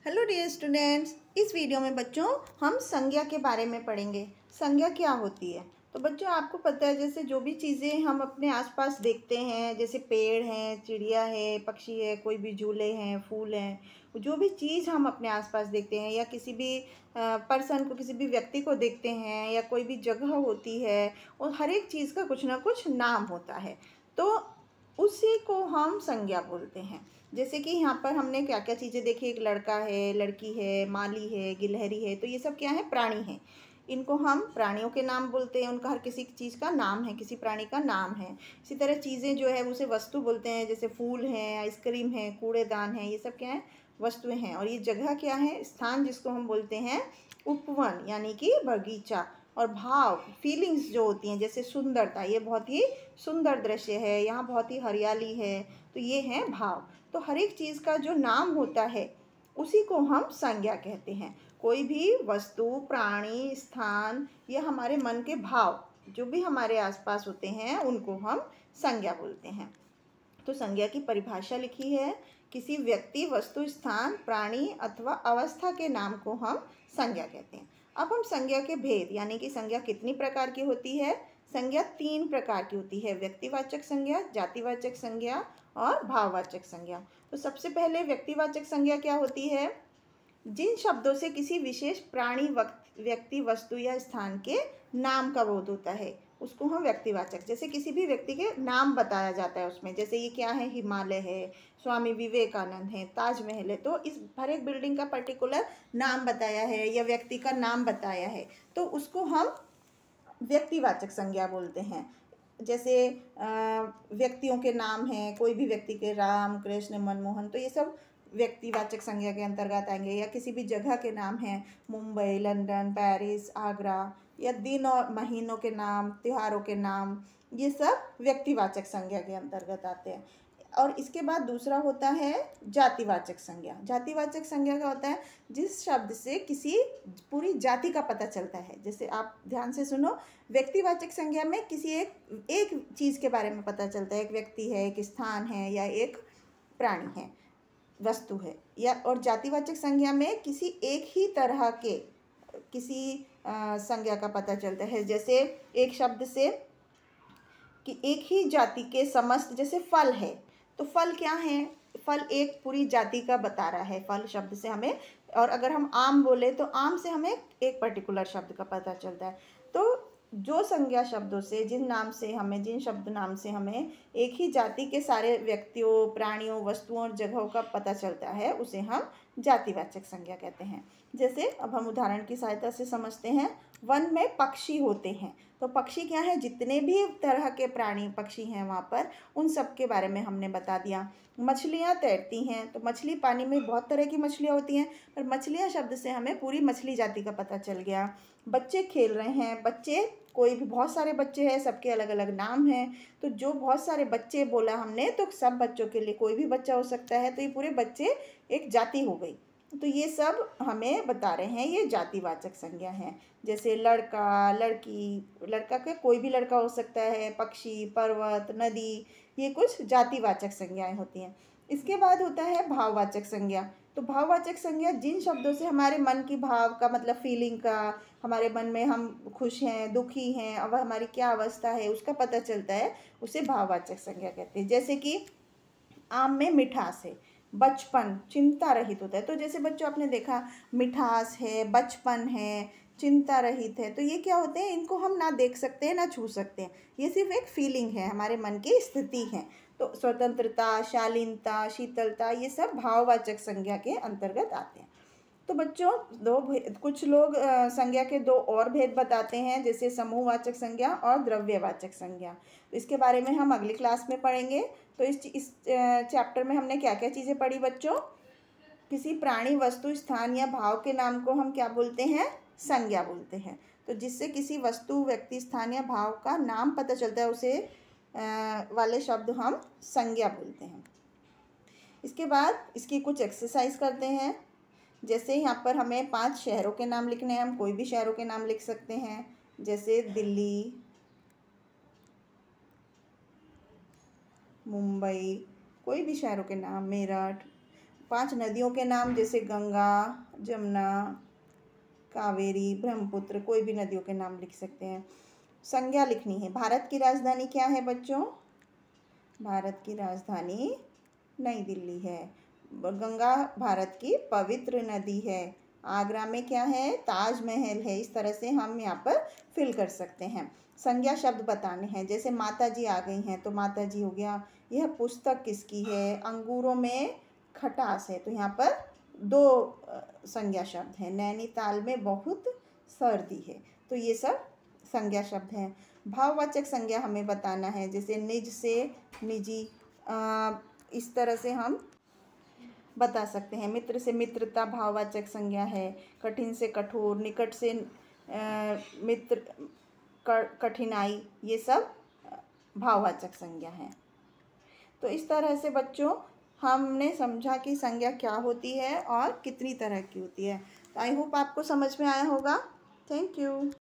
Hello dear students, इस video में बच्चों हम संज्ञा के बारे में पढ़ेंगे। संज्ञा क्या होती है? तो बच्चों आपको पता है, जैसे जो भी चीज़ें हम अपने आसपास देखते हैं, जैसे पेड़ हैं, चिड़िया है, पक्षी है, कोई भी झूले हैं, फूल हैं, जो भी चीज़ हम अपने आसपास देखते हैं या किसी भी पर्सन को, किसी भी व्यक्ति को देखते हैं या कोई भी जगह होती है, और हर एक चीज़ का कुछ ना कुछ नाम होता है। तो उसी को हम संज्ञा बोलते हैं। जैसे कि यहाँ पर हमने क्या क्या चीज़ें देखी, एक लड़का है, लड़की है, माली है, गिलहरी है, तो ये सब क्या है? प्राणी हैं। इनको हम प्राणियों के नाम बोलते हैं। उनका हर किसी चीज़ का नाम है, किसी प्राणी का नाम है। इसी तरह चीज़ें जो है उसे वस्तु बोलते हैं, जैसे फूल हैं, आइसक्रीम है, कूड़ेदान है, ये सब क्या है? वस्तुएं हैं। और ये जगह क्या है? स्थान, जिसको हम बोलते हैं उपवन, यानी कि बगीचा। और भाव, फीलिंग्स जो होती हैं, जैसे सुंदरता, ये बहुत ही सुंदर दृश्य है, यहाँ बहुत ही हरियाली है, तो ये है भाव। तो हर एक चीज़ का जो नाम होता है उसी को हम संज्ञा कहते हैं। कोई भी वस्तु, प्राणी, स्थान या हमारे मन के भाव जो भी हमारे आसपास होते हैं उनको हम संज्ञा बोलते हैं। तो संज्ञा की परिभाषा लिखी है, किसी व्यक्ति, वस्तु, स्थान, प्राणी अथवा अवस्था के नाम को हम संज्ञा कहते हैं। अब हम संज्ञा के भेद, यानी कि संज्ञा कितनी प्रकार की होती है? संज्ञा 3 प्रकार की होती है: व्यक्तिवाचक संज्ञा, जातिवाचक संज्ञा और भाववाचक संज्ञा। तो सबसे पहले व्यक्तिवाचक संज्ञा क्या होती है? जिन शब्दों से किसी विशेष प्राणी, व्यक्ति, वस्तु या स्थान के नाम का बोध होता है उसको हम व्यक्तिवाचक, जैसे किसी भी व्यक्ति के नाम बताया जाता है उसमें, जैसे ये क्या है? हिमालय है, स्वामी विवेकानंद है, ताजमहल है, तो इस हर एक बिल्डिंग का पर्टिकुलर नाम बताया है या व्यक्ति का नाम बताया है, तो उसको हम व्यक्तिवाचक संज्ञा बोलते हैं। जैसे व्यक्तियों के नाम हैं, कोई भी व्यक्ति के, राम, कृष्ण, मनमोहन, तो ये सब व्यक्तिवाचक संज्ञा के अंतर्गत आएंगे। या किसी भी जगह के नाम हैं, मुंबई, लंदन, पेरिस, आगरा, या दिन और महीनों के नाम, त्योहारों के नाम, ये सब व्यक्तिवाचक संज्ञा के अंतर्गत आते हैं। और इसके बाद दूसरा होता है जातिवाचक संज्ञा। जातिवाचक संज्ञा क्या होता है? जिस शब्द से किसी पूरी जाति का पता चलता है। जैसे आप ध्यान से सुनो, व्यक्तिवाचक संज्ञा में किसी एक चीज़ के बारे में पता चलता है, एक व्यक्ति है, एक स्थान है, या एक प्राणी है, वस्तु है। या और जातिवाचक संज्ञा में किसी एक ही तरह के किसी संज्ञा का पता चलता है। जैसे एक शब्द से कि एक ही जाति के समस्त, जैसे फल है, तो फल क्या है? फल एक पूरी जाति का बता रहा है, फल शब्द से हमें। और अगर हम आम बोले तो आम से हमें एक पर्टिकुलर शब्द का पता चलता है। तो जो संज्ञा शब्दों से, जिन नाम से हमें, जिन शब्द नाम से हमें एक ही जाति के सारे व्यक्तियों, प्राणियों, वस्तुओं और जगहों का पता चलता है, उसे हम जातिवाचक संज्ञा कहते हैं। जैसे अब हम उदाहरण की सहायता से समझते हैं। वन में पक्षी होते हैं, तो पक्षी क्या है? जितने भी तरह के प्राणी, पक्षी हैं वहाँ पर, उन सब के बारे में हमने बता दिया। मछलियाँ तैरती हैं, तो मछली, पानी में बहुत तरह की मछलियाँ होती हैं, पर मछलियाँ शब्द से हमें पूरी मछली जाति का पता चल गया। बच्चे खेल रहे हैं, बच्चे, कोई भी, बहुत सारे बच्चे हैं, सबके अलग अलग नाम हैं, तो जो बहुत सारे बच्चे बोला हमने, तो सब बच्चों के लिए कोई भी बच्चा हो सकता है, तो ये पूरे बच्चे एक जाति हो गई। तो ये सब हमें बता रहे हैं, ये जातिवाचक संज्ञा है। जैसे लड़का, लड़की, लड़का के कोई भी लड़का हो सकता है, पक्षी, पर्वत, नदी, ये कुछ जातिवाचक संज्ञाएं होती हैं। इसके बाद होता है भाववाचक संज्ञा। तो भाववाचक संज्ञा जिन शब्दों से हमारे मन की भाव का, मतलब फीलिंग का, हमारे मन में हम खुश हैं, दुखी हैं, अब हमारी क्या अवस्था है उसका पता चलता है, उसे भाववाचक संज्ञा कहते हैं। जैसे कि आम में मिठास है, बचपन, चिंता रहित होता है। तो जैसे बच्चों आपने देखा, मिठास है, बचपन है, चिंता रहित है, तो ये क्या होते हैं? इनको हम ना देख सकते हैं, ना छू सकते हैं, ये सिर्फ एक फीलिंग है, हमारे मन की स्थिति है। तो स्वतंत्रता, शालीनता, शीतलता, ये सब भाववाचक संज्ञा के अंतर्गत आते हैं। तो बच्चों, कुछ लोग संज्ञा के दो और भेद बताते हैं, जैसे समूहवाचक संज्ञा और द्रव्यवाचक संज्ञा। तो इसके बारे में हम अगली क्लास में पढ़ेंगे। तो इस चैप्टर में हमने क्या क्या चीज़ें पढ़ी बच्चों? किसी प्राणी, वस्तु, स्थान या भाव के नाम को हम क्या बोलते हैं? संज्ञा बोलते हैं। तो जिससे किसी वस्तु, व्यक्ति, स्थान या भाव का नाम पता चलता है, उसे वाले शब्द हम संज्ञा बोलते हैं। इसके बाद इसकी कुछ एक्सरसाइज करते हैं। जैसे यहाँ पर हमें 5 शहरों के नाम लिखने हैं, हम कोई भी शहरों के नाम लिख सकते हैं, जैसे दिल्ली, मुंबई, कोई भी शहरों के नाम, मेरठ। 5 नदियों के नाम, जैसे गंगा, जमुना, कावेरी, ब्रह्मपुत्र, कोई भी नदियों के नाम लिख सकते हैं। संज्ञा लिखनी है। भारत की राजधानी क्या है बच्चों? भारत की राजधानी नई दिल्ली है। गंगा भारत की पवित्र नदी है। आगरा में क्या है? ताजमहल है। इस तरह से हम यहाँ पर फिल कर सकते हैं। संज्ञा शब्द बताने हैं, जैसे माता जी आ गई हैं तो माता जी हो गया। यह पुस्तक किसकी है? अंगूरों में खटास है, तो यहाँ पर 2 संज्ञा शब्द हैं। नैनीताल में बहुत सर्दी है, तो ये सब संज्ञा शब्द हैं। भाववाचक संज्ञा हमें बताना है, जैसे निज से निजी, इस तरह से हम बता सकते हैं। मित्र से मित्रता भाववाचक संज्ञा है। कठिन से कठोर, निकट से मित्र, कठिनाई, ये सब भाववाचक संज्ञा है। तो इस तरह से बच्चों हमने समझा कि संज्ञा क्या होती है और कितनी तरह की होती है। तो आई होप आपको समझ में आया होगा। Thank you.